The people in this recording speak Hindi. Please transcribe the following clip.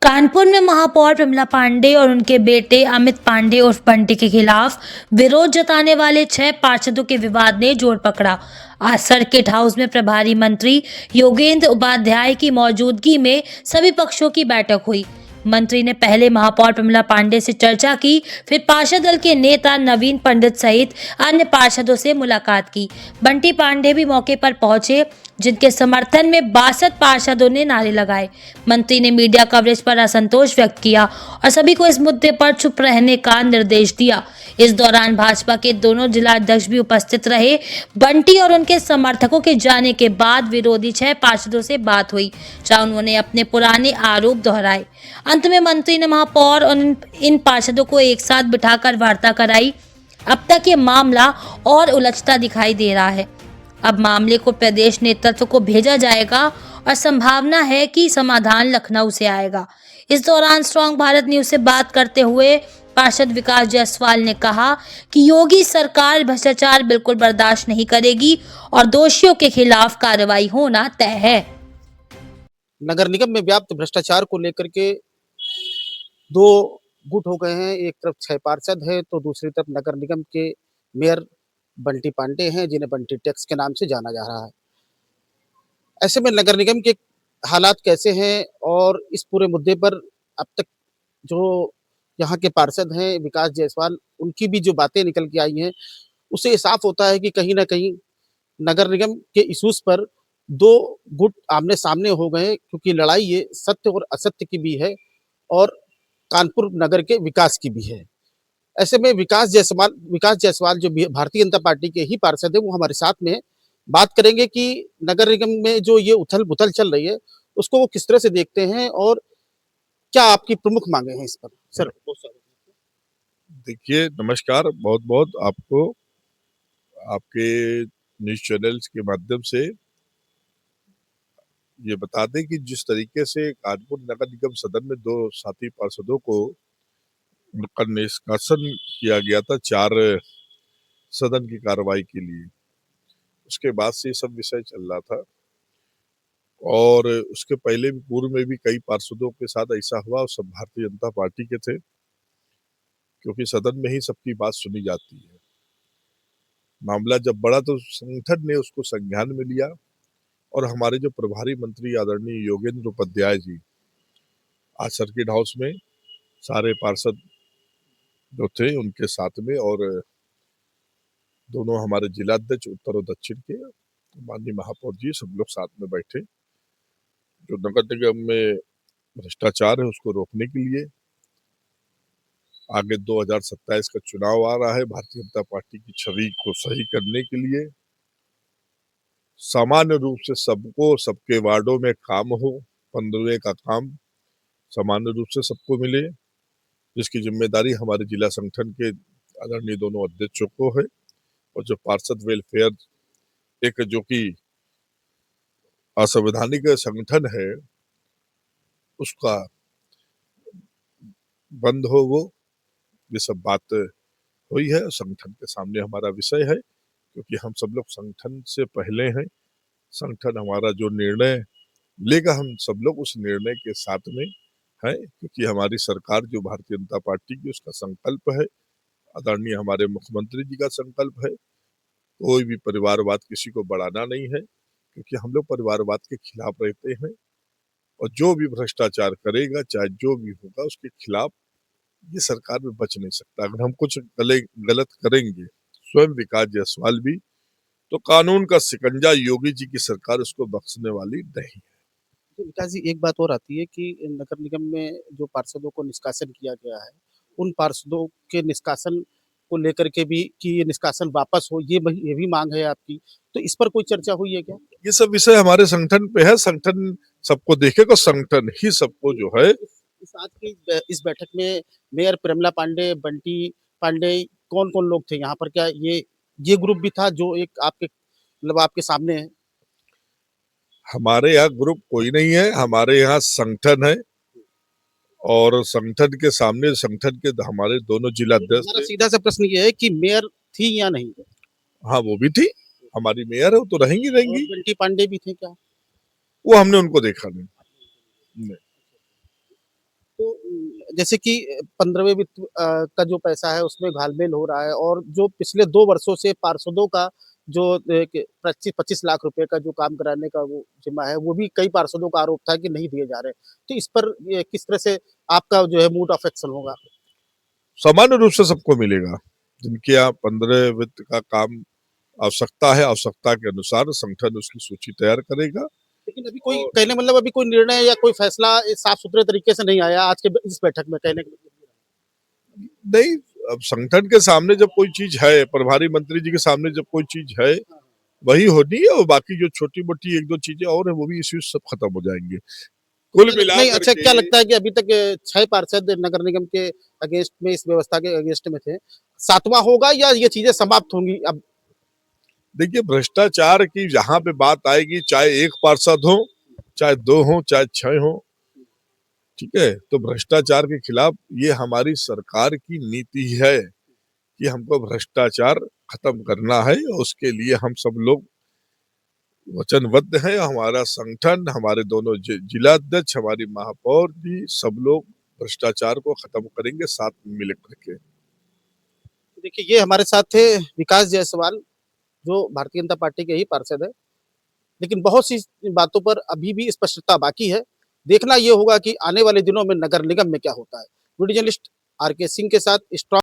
कानपुर में महापौर प्रमिला पांडे और उनके बेटे अमित पांडे उर्फ बंटी के खिलाफ विरोध जताने वाले 6 पार्षदों के विवाद ने जोर पकड़ा। आज सर्किट हाउस में प्रभारी मंत्री योगेंद्र उपाध्याय की मौजूदगी में सभी पक्षों की बैठक हुई। मंत्री ने पहले महापौर प्रमिला पांडे से चर्चा की, फिर पार्षद दल के नेता नवीन पंडित सहित अन्य पार्षदों से मुलाकात की। बंटी पांडे भी मौके पर पहुंचे, जिनके समर्थन में 62 पार्षदों ने नारे लगाए। मंत्री ने मीडिया कवरेज पर असंतोष व्यक्त किया और सभी को इस मुद्दे पर चुप रहने का निर्देश दिया। इस दौरान भाजपा के दोनों जिला अध्यक्ष भी उपस्थित रहे। बंटी और उनके समर्थकों के जाने के बाद विरोधी 6 पार्षदों से बात हुई, जहां उन्होंने अपने पुराने आरोप दोहराए। अंत में मंत्री ने महापौर और इन पार्षदों को एक साथ बिठाकर वार्ता कराई। अब तक ये मामला और उलझता दिखाई दे रहा है। अब मामले को प्रदेश नेतृत्व को भेजा जाएगा और संभावना है कि समाधान लखनऊ से आएगा। इस दौरान स्ट्रॉन्ग भारत न्यूज से बात करते हुए पार्षद विकास जायसवाल ने कहा कि योगी सरकार भ्रष्टाचार बिल्कुल बर्दाश्त नहीं करेगी और दोषियों के खिलाफ कार्रवाई होना तय है। नगर निगम में व्याप्त भ्रष्टाचार को लेकर के दो गुट हो गए हैं। एक तरफ 6 पार्षद है तो दूसरी तरफ नगर निगम के मेयर बंटी पांडे हैं, जिन्हें बंटी टैक्स के नाम से जाना जा रहा है। ऐसे में नगर निगम के हालात कैसे हैं और इस पूरे मुद्दे पर अब तक जो यहाँ के पार्षद हैं विकास जायसवाल, उनकी भी जो बातें निकल के आई हैं, उससे ये साफ होता है कि कहीं ना कहीं नगर निगम के इश्यूज पर दो गुट आमने सामने हो गए, क्योंकि लड़ाई ये सत्य और असत्य की भी है और कानपुर नगर के विकास की भी है। ऐसे में विकास जायसवाल जो भारतीय जनता पार्टी के ही पार्षद है, वो हमारे साथ में है। बात करेंगे कि नगर निगम में जो ये उथल पुथल चल रही है उसको वो किस तरह से देखते हैं और क्या आपकी प्रमुख मांगे हैं इस पर। सर देखिए, नमस्कार बहुत बहुत आपको, आपके न्यूज चैनल्स के माध्यम से ये बता दें कि जिस तरीके से कानपुर नगर निगम सदन में 2 साथी पार्षदों को उनका निष्कासन किया गया था 4 सदन की कार्रवाई के लिए, उसके बाद से ये सब विषय चल रहा था और उसके पहले भी पूर्व में भी कई पार्षदों के साथ ऐसा हुआ और सब भारतीय जनता पार्टी के थे, क्योंकि सदन में ही सबकी बात सुनी जाती है। मामला जब बढ़ा तो संगठन ने उसको संज्ञान में लिया और हमारे जो प्रभारी मंत्री आदरणीय योगेंद्र उपाध्याय जी आज सर्किट हाउस में सारे पार्षद जो थे उनके साथ में और दोनों हमारे जिला अध्यक्ष उत्तर और दक्षिण के माननीय महापौर जी सब लोग साथ में बैठे। जो नगर निगम में भ्रष्टाचार है उसको रोकने के लिए आगे 2027 का चुनाव आ रहा है, भारतीय जनता पार्टी की छवि को सही करने के लिए सामान्य रूप से सबको सबके वार्डों में काम हो, 15वें का काम सामान्य रूप से सबको मिले, जिसकी जिम्मेदारी हमारे जिला संगठन के आदरणीय दोनों अध्यक्षों को है। और जो पार्षद वेलफेयर एक जो कि असंवैधानिक संगठन है उसका बंद हो, वो ये सब बात हुई है। संगठन के सामने हमारा विषय है, क्योंकि हम सब लोग संगठन से पहले हैं। संगठन हमारा जो निर्णय लेगा हम सब लोग उस निर्णय के साथ में है, क्योंकि हमारी सरकार जो भारतीय जनता पार्टी की उसका संकल्प है, आदरणीय हमारे मुख्यमंत्री जी का संकल्प है, कोई भी परिवारवाद किसी को बढ़ाना नहीं है, क्योंकि हम लोग परिवारवाद के खिलाफ रहते हैं और जो भी भ्रष्टाचार करेगा चाहे जो भी होगा उसके खिलाफ ये सरकार में बच नहीं सकता। अगर हम कुछ गलत करेंगे, स्वयं विकास जायसवाल भी, तो कानून का शिकंजा योगी जी की सरकार उसको बख्शने वाली नहीं है। तो विकास जी, एक बात और आती है कि नगर निगम में जो पार्षदों को निष्कासन किया गया है, उन पार्षदों के निष्कासन को लेकर के भी कि ये निष्कासन वापस हो, ये भी मांग है आपकी, तो इस पर कोई चर्चा हुई है क्या? ये सब विषय हमारे संगठन पे है, संगठन सबको देखेगा, संगठन ही सबको जो है। इस आज की इस बैठक में मेयर प्रमिला पांडे, बंटी पांडे, कौन कौन लोग थे यहाँ पर? क्या ये ग्रुप भी था जो एक आपके मतलब आपके सामने है? हमारे यहाँ ग्रुप कोई नहीं है, हमारे यहाँ संगठन है और संगठन के सामने संगठन के हमारे दोनों जिला अध्यक्ष। सीधा सा प्रश्न ये है कि मेयर थी या नहीं? हाँ, वो भी थी, हमारी मेयर है, वो तो रहेंगी। बंटी पांडे भी थे क्या? वो हमने उनको देखा नहीं। जैसे कि 15वें वित्त का जो पैसा है उसमें घालमेल हो रहा है और जो पिछले 2 वर्षों से पार्षदों का जो 25 लाख रुपए का जो काम कराने का वो जिम्मा है, वो भी कई पार्षदों का आरोप था कि नहीं दिए जा रहे। तो इस पर ये किस तरह से आपका जो है मूड ऑफ एक्शन होगा? सामान्य रूप से सबको मिलेगा। जिनके यहाँ 15 वित्त का काम आवश्यकता है, आवश्यकता के अनुसार संगठन उसकी सूची तैयार करेगा। लेकिन अभी कोई और कहने मतलब अभी कोई निर्णय या कोई फैसला साफ-सुथरे तरीके से नहीं आया आज के इस बैठक में कहने का मतलब नहीं, अब संगठन के सामने जब कोई चीज है, प्रभारी मंत्री जी के सामने जब कोई चीज है, वही होनी है और बाकी जो छोटी-मोटी 1-2 चीजें और है वो भी इसी सब खत्म हो जाएंगे। कुल नहीं, मिलाकर अच्छा के क्या लगता है कि अभी तक 6 पार्षद नगर निगम के अगेंस्ट में इस व्यवस्था के अगेंस्ट में थे। 7वां होगा या ये चीज़ें समाप्त होंगी अब? देखिए, भ्रष्टाचार की जहां पे बात आएगी, चाहे 1 पार्षद हो, चाहे 2 हो, चाहे 6 हो, ठीक है? तो भ्रष्टाचार के खिलाफ ये हमारी सरकार की नीति है कि हमको भ्रष्टाचार खत्म करना है और उसके लिए हम सब लोग वचनबद्ध हैं। हमारा संगठन, हमारे दोनों जिला अध्यक्ष, हमारी महापौर जी, सब लोग भ्रष्टाचार को खत्म करेंगे साथ में मिल करके। देखिए ये हमारे साथ थे विकास जायसवाल जो भारतीय जनता पार्टी के ही पार्षद है। लेकिन बहुत सी बातों पर अभी भी स्पष्टता बाकी है। देखना ये होगा कि आने वाले दिनों में नगर निगम में क्या होता है। वीडियो जर्नलिस्ट आर के सिंह के साथ स्ट्रॉन्ग